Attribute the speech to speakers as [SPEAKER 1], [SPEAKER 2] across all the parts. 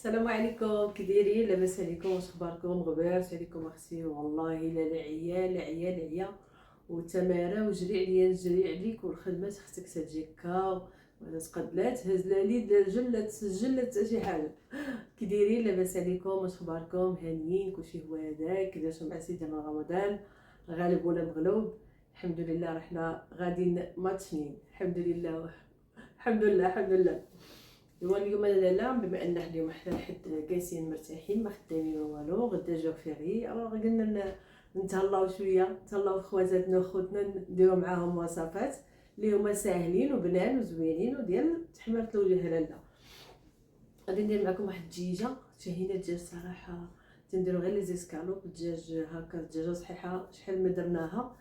[SPEAKER 1] السلام عليكم، كي دايرين؟ لاباس عليكم؟ واش اخباركم؟ غبارت عليكم اختي؟ والله الا العيا وتماره وجري عليا نجري عليك، والخدمه خصك تجي هكا ولا تقد لا تهز لا ليد لا رجل لا تسجل لا حتى شي حاجه. كي دايرين؟ لاباس عليكم؟ واش اخباركم؟ هانيين؟ كلشي هو هذاك درتو مع سيدنا رمضان غالب ولا مغلوب؟ الحمد لله رحنا غاديين ماتشنين، الحمد لله الحمد لله الحمد لله. هو اليوم لا بما ان اليوم حنا حد جالسين مرتاحين ما خدامين والو، غدا جاو فيغي قلنا نتهلاو شويه، نتهلاو خواتاتنا وخوتنا نديرو معاهم وصفات اللي هما ساهلين وبنان وزوينين وديال تحميره الوجه. لالا غادي ندير معكم واحد الدجاجه شهينه، الدجاج صراحه تنديرو غير لي زيسكالوب، الدجاج هكا الدجاجه صحيحه شحال ما درناها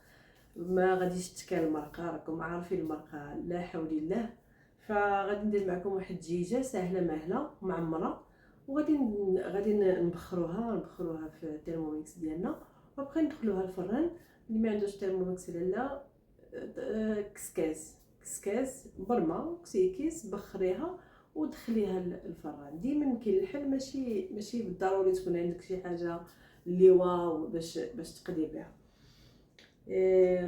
[SPEAKER 1] ما غاديش تكال المرقه، راكم عارفين المرقه لا حول الله. فغادي ندير معكم واحد الدجاجه ساهله ماهله معمره، وغادي نبخروها في الترموميكس ديالنا، وبقى ندخلوها الفران. اللي ما عندوش ترموميكس لا كسكاس برمه كيس بخريها ودخليها الفران. ديما كاين الحل، ماشي بالضروري تكون عندك شي حاجه اللي واو باش تقضي بها.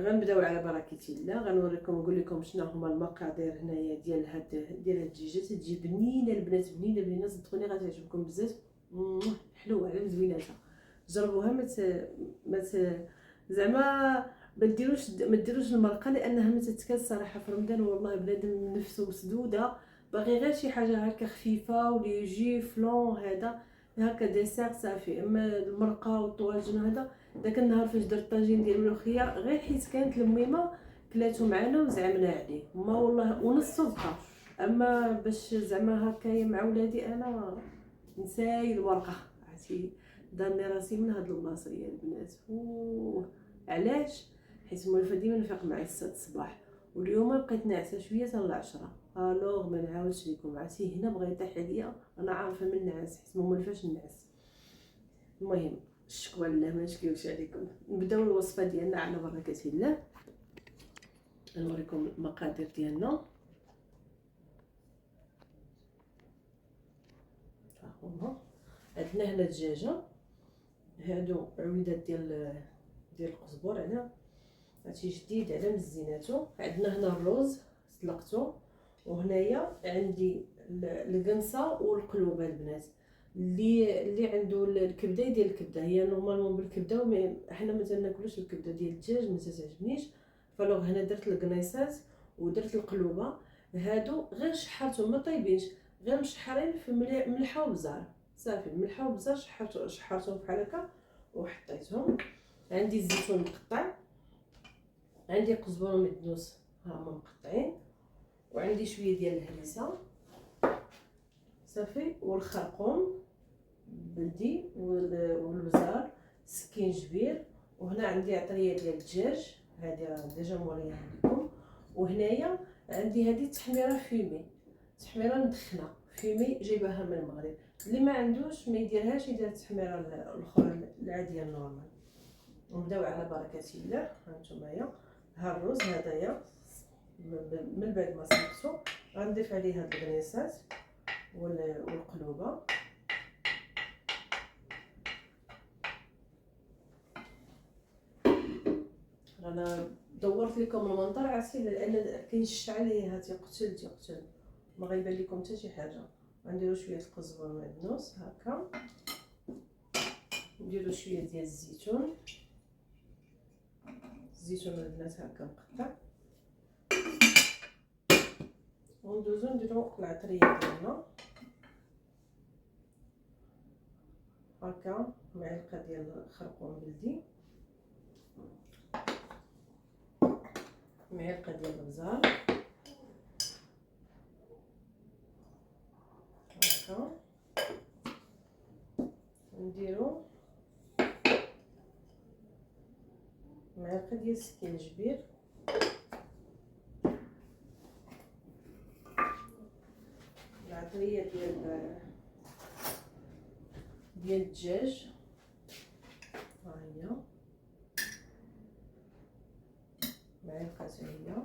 [SPEAKER 1] غنبداو على بركه الله. غنوريكم نقول لكم شنو هما المقادير هنايا ديال هاد الدجاجه. تجي بنينه البنات، بنينه صدقوني غتعجبكم بزاف، حلوه على زويناتها. جربوها ما زعما ما ديروش المرقه لانها ما تتكال صراحه في رمضان. والله بنادم نفسه مسدوده باغي غير شي حاجه هكا خفيفه ولي يجي فلون هذا هكا ديسير صافي. اما المرقه والطواجن هذا داك النهار فاش درت طاجين ديال الملوخيه غير حيت كانت الميمه كلاتو معنا وزعمنا عليه ما والله ونص بقى. اما باش زعما هكايا مع ولادي انا نساي الورقه، عرفتي دارني راسي من هاد البلاصه يا البنات. علاش؟ حيت مولفه ديما نفيق مع 6 الصباح، واليوم بقيت ناعسه شويه حتى ل 10. الوغ ما نعاودش لكم، عرفتي هنا بغا يطيح عليا، انا عارفه من النعاس حيت مولفاش النعاس. المهم الشكوى لله ما نشكيوش عليكم. نبداو الوصفه ديالنا على بركه الله. نوريكم المقادير ديالنا. ها هما عندنا هنا الدجاجه، هادو عويدات ديال القزبر على هادشي جديد على مزيناتو. عندنا هنا الروز سلقتو، وهنايا عندي القنصه والقلوبه البنات. اللي عنده الكبده يدير الكبده، هي نورمالمون بالكبده حنا ما تناكلوش الكبده ديال الدجاج ما تعجبنيش. فلوغ هنا درت القنيصات ودرت القلوبه، هادو غير شحرتهم ما طيبينش، غير مشحرين في ملحه وبزار صافي. ملحه وبزار شحرتهم بحال هكا وحطيتهم. عندي الزيتون مقطع، عندي قزبر ومدنوس ها هما مقطعين، وعندي شويه ديال الهريسه صافي، والخرقوم بلدي والبزار سكينجبير. وهنا عندي عطريه ديال الدجاج، هذه راه ديجا موريها لكم. وهنايا عندي هذه تحميره فيمي، تحميره مدخنه فيمي جايباها من المغرب. اللي ما عندوش ما يديرهاش، يدير التحميره الاخرى العاديه النورمال. ونبداو على بركه الله. هانتومايا ها الرز هذايا من بعد ما سلقتو غنضيف عليه هاد البنيصات والقلوبه. انا دورت لكم المنظر عرفتي لان كاين الشعل هي تيقتل ما غيبان لكم حتى شي حاجه. غنديروا شويه القزبر والمعدنوس هكا، نديروا شويه ديال الزيتون البنات هكا مقطع، وندوزو نديرو العطريه ديالنا هكا، معلقه ديال الخرقوم بلدي، معلقه ديال البزار هكا، نديرو معلقه ديال السكينجبير، العطريه ديال الدجاج ها هي معلقه هي،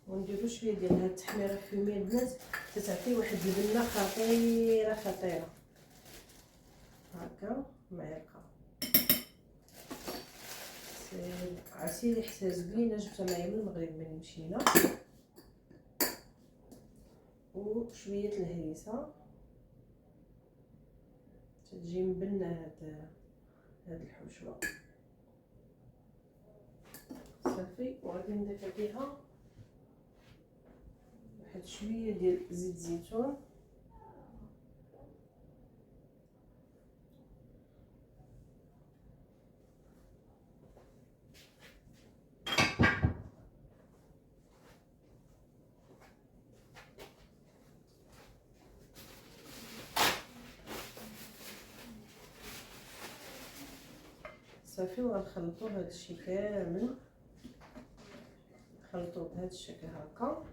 [SPEAKER 1] ونديرو شويه ديال هاد التحميره فيمي البنات، تتعطي واحد البنه خطيره خطيره. هكا معلقه عرفتي ريحتها زوينه، جبتها معايا من المغرب ملي مشينا. وشويه الهريسه تجي مبنه هاد الحشوه. صافي، وغادي نضيف فيها واحد شويه ديال زيت الزيتون. صافي، وغنخلطو هذا الشيء كامل، نخلطوه بهذا الشكل هكا.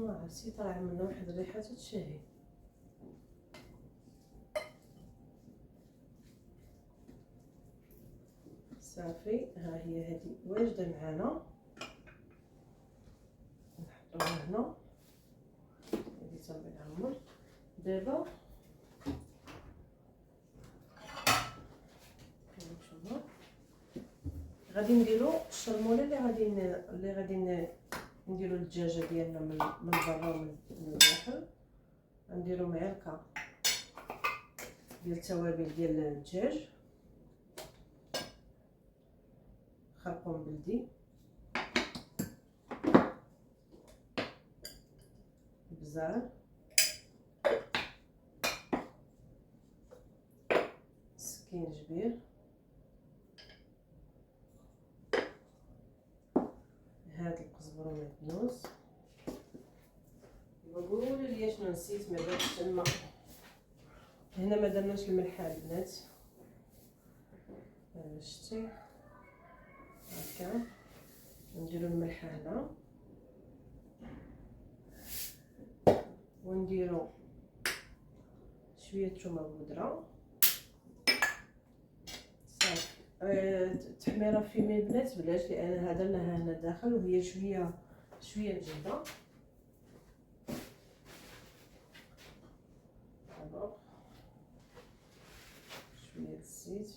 [SPEAKER 1] عرفتي طالع منه واحد الريحه تتشهي. صافي، ها هي هذه واجده معانا، نحطوها هنا. هذه تا بالعمر. دابا كنشوفوا غادي نديرو الشرموله اللي غادي نديرو الدجاجه ديالنا من برا ومن الداخل. غنديرو معلقه ديال التوابل ديال الدجاج، خرقوم بلدي، بزار، سكينجبير، هاد القزبر والمعدنوس. قولوا لي شنو نسيت ما درتش تما. هنا ما درناش الملح البنات، شتي هكا. نديرو الملح هنا، ونديرو شويه ثومه بودره. صافي، التحميره فيمي البنات بلاش، لان هدرناها هنا داخل وهي شويه مجهده. دابا شويه الزيت،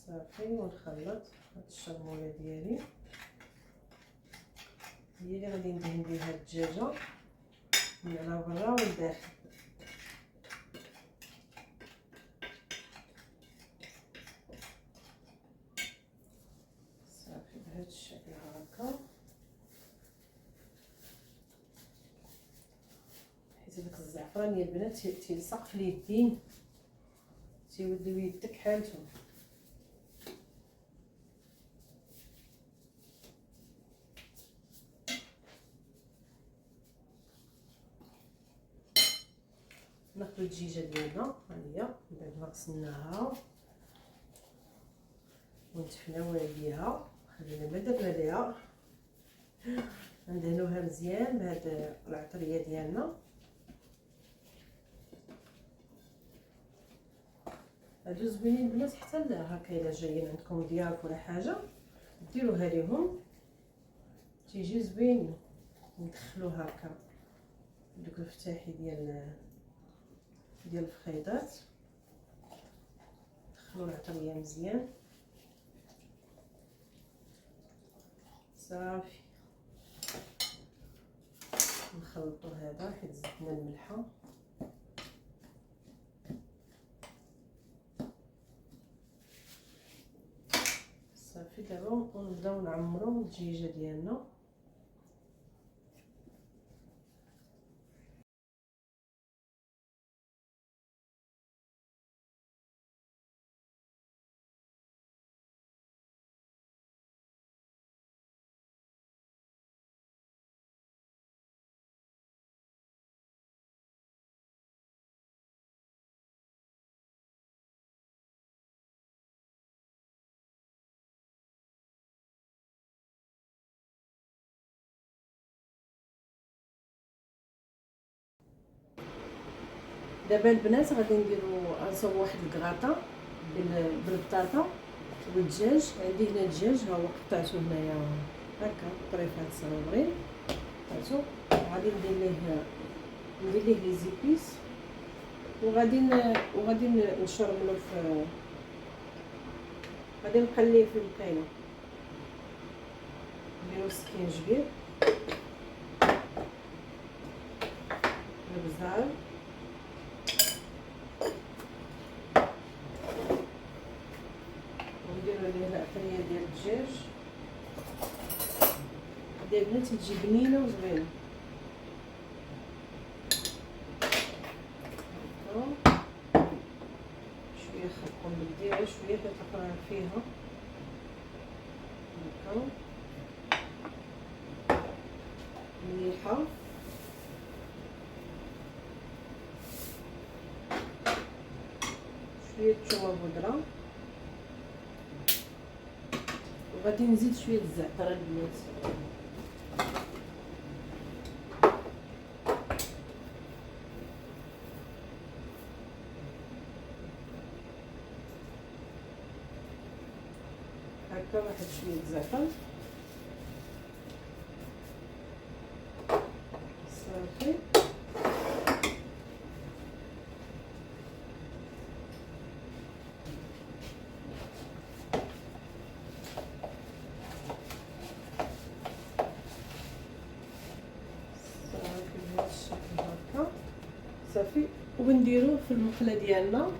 [SPEAKER 1] صافي، ونخلط هاد الشرموله ديالي، هي اللي غادي ندهن بها الدجاجه من على برا والداخل. صافي، بهذا الشكل هكا. حيت داك الزعفران يا البنات تيلصق في اليدين، تيوليو يدك حالتهم. ناخدو الدجيجه ديالنا، ها هي بعد ما غسلناها ونتفناوها بيها، خلينا ما درنا ليها، ندهنوها مزيان بهاد العطريه ديالنا. هادو زوينين البنات، حتى هكا الا جايين عندكم ضياف ولا حاجه ديروها ليهم، تيجي زوين. ندخلو هكا دوك الفتاحي ديال الفخيضات، ندخلو العطريه مزيان. صافي، نخلطو هذا حيت زدنا الملحه. صافي، دابا ونبداو نعمرو الدجيجه ديالنا. دابا البنات غادي نديرو غنصوب واحد الكغاطا بالبطاطا والدجاج. عندي هنا الدجاج ها هو قطعته هنايا هكا طريفات صغيورين قطعته. غادي ندير ليه لي زيبيس وغادي نشرملو غادي نقليه في القيله. نديرو سكينجبير البزار ونديرو ليه العطريه ديال الدجاج. هادي البنات تجي بنينه وزوينه. شويه خلطه بالديال شويه كتقرا فيها هكا مليحه. شويه الثومه بودره وغادي نزيد شويه الزعتر البنات. هكا واحد شويه الزعتر صافي. بهذا الشكل هكا صافي. ونديرو في المقله ديالنا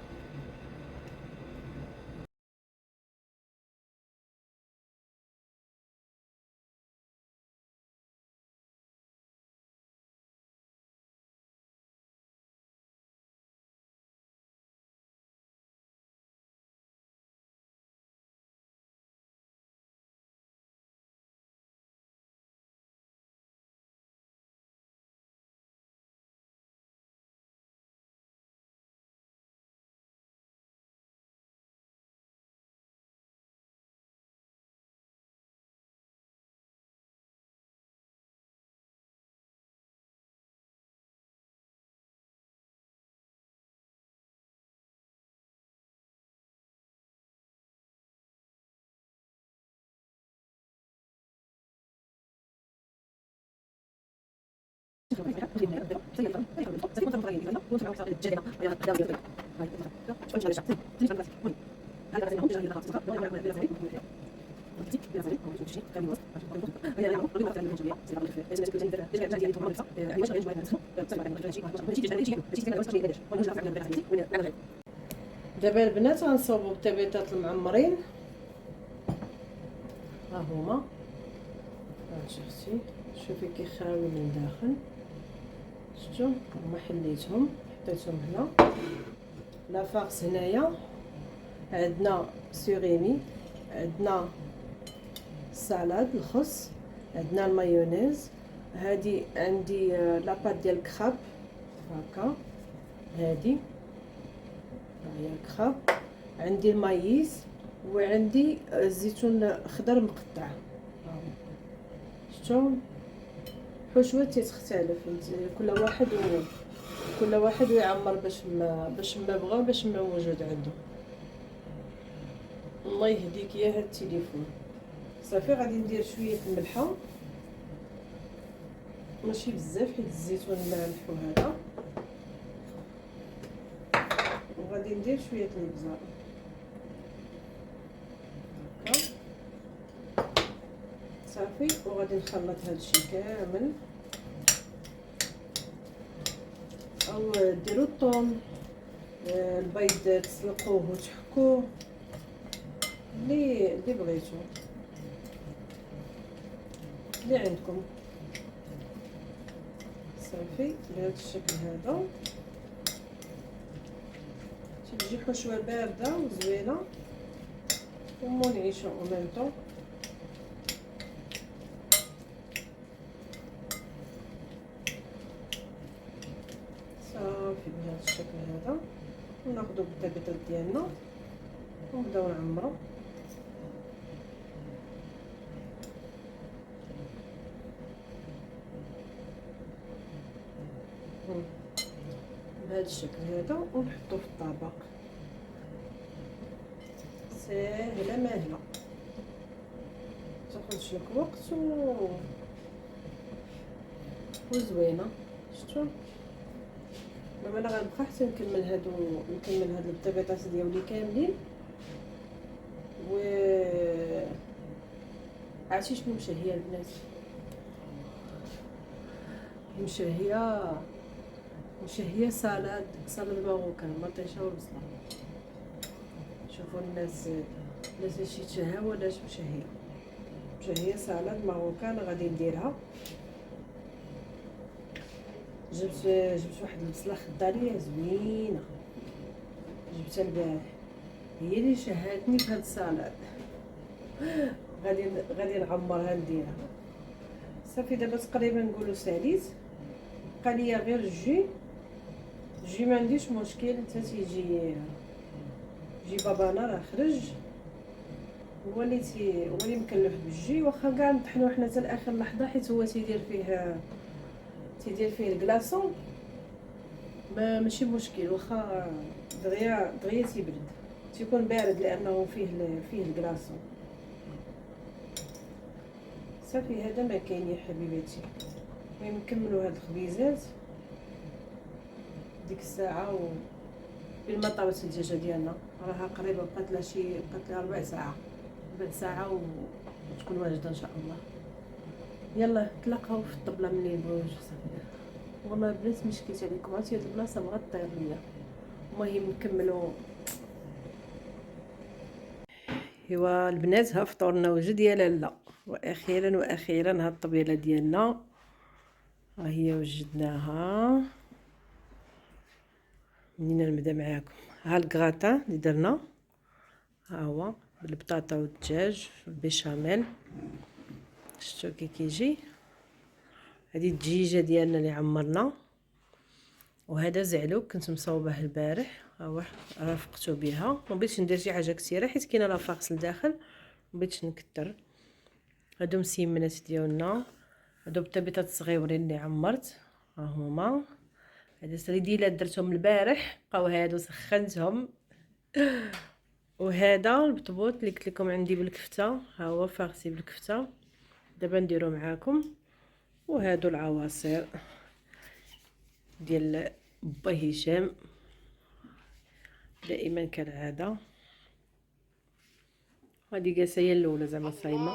[SPEAKER 1] دابا البنات غنصوبو التبيطات المعمرين. ها هما شفتي شوفي كي خاوي من داخل شفتو هما حليتهم حطيتهم هنا. لافاغس هنايا عندنا سوريمي عندنا السالاد الخس عندنا المايونيز. هادي عندي لاباط ديال الكراب هكا هادي هي الكراب. عندي المايس وعندي الزيتون خضر مقطع. شفتو حشوه تختلف كل واحد ويعمر باش ما بغى باش ما موجود عنده. الله يهديك يا هاد التليفون. صافي غادي ندير شويه الملحه ماشي بزاف حيت الزيتون مالح وهذا. وغادي ندير شويه الابزار هكا صافي. وغادي نخلط هادشي كامل. او ديروا الثوم البيض تسلقوه وتحكوه اللي بغيتو اللي عندكم صافي بهذا الشكل هذا. تجي حشوه بارده وزوينه ومنعشه او ميم طون. صافي بهذا الشكل هذا. وناخذ التبيطات ديالنا ونبداو نعمرو. بهذا بهذا الشكل هذا ونحطوه في الطبق. ساهله ماهله، تاخذش لك وقت وزوينه. شفتوا دابا انا غنبقى حتى نكمل هاد البطيبيطات ديالي كاملين. و عرفتي شنو مشهيه البنات؟ مشهيه سالاد ماروكان مطيشه والبصله. شوفوا الناس هادشي تشهى ولاش مشهيه سالاد ماروكان. غادي نديرها. جبت واحد البصله خضاريه زوينه، جبتها البارح، هي اللي شهاتني في هاد السالاد. غادي نعمرها نديرها. صافي دابا تقريبا نقولوا ساليت، بقى ليا غير الجي ما عنديش مشكل. حتى تيجي بابانا راه خرج، هو اللي مكلف بالجي. واخا كاع نطحنو حنا حتى لاخر لحظه، حيت هو تيدير فيه الكلاصون، ماشي مشكل. واخا دغيا تيبرد، تيكون بارد لانه فيه الكلاصون. صافي هذا ما كاين يا حبيباتي. المهم نكملوا هاد الخبيزات ديك الساعه بالما طابت الدجاجه ديالنا راها قريبه، بقات لها ربع ساعه وتكون واجده ان شاء الله. يلا تلاقاو في الطبله منين بغيو صافي. والله البنات مشكيت عليكم، عرفتي هاد البلاصه بغات طير ليا. المهم نكملوا. ايوا البنات، ها فطورنا وجد يا لاله. واخيرا هاد الطبيله ديالنا ها هي وجدناها. منين نبدا معاكم؟ ها الكغاطان اللي درنا، ها هو بالبطاطا والدجاج والبيشاميل. شفتوا كي كيجي. هذه الدجيجه ديالنا اللي عمرنا. وهذا زعلوك كنت مصوباه البارح، ها هو رافقته بها. ما بغيتش ندير شي حاجه كثيره حيت كاينه لافاكس لداخل، ما بغيتش نكثر. هادو مسيمنات ديالنا، هادو الطبيطات الصغيورين اللي عمرت، ها هما. هاد السريديلات درتهم البارح، بقاو هادو سخنتهم. وهذا البطبوط اللي قلت لكم عندي بالكفته، ها هو فارسي بالكفته، دابا نديرو معاكم. وهادو العواصير ديال با هشام دائما كالعاده. هادي جالسه هي الاولى زعما صايمه.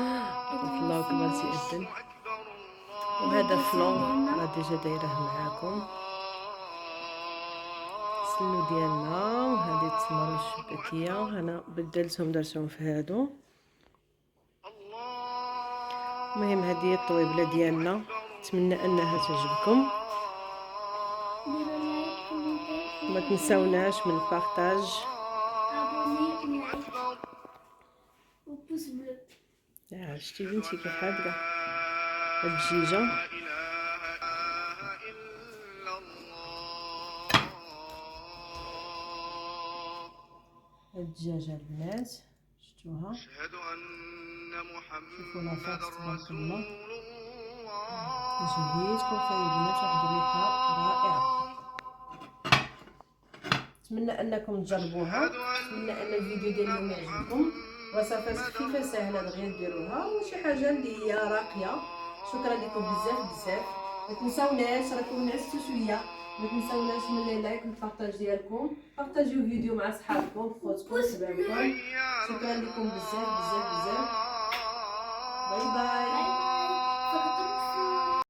[SPEAKER 1] الله اكبر سيئتن. وهذا فلون راه ديجا دايره معاكم. السلو ديالنا، وهذه التمر الشباكيه انا بدلتهم درتهم في هادو. المهم هذه هي الطويبله ديالنا، نتمنى انها تعجبكم. ما تنساوناش من البارطاج. شتي بنتي كي حاضره الدجيجه. الدجاجه البنات شفتوها، شوفوا لافاكس تبارك الله. جهيتكم فيها البنات واحد الريحه رائعه. نتمنى انكم تجربوها. نتمنى ان الفيديو ديال اليوم يعجبكم. وصفات خفيفه سهله دغيا ديروها، وشي حاجه اللي هي راقيه. شكرا لكم بزاف. ما تنساوناش راكم نعستوا شويه، ما تنساوناش من لي لايك والبارطاج ديالكم. بارطاجيو الفيديو مع صحابكم خوتكم حبابكم. شكرا لكم بزاف. باي باي.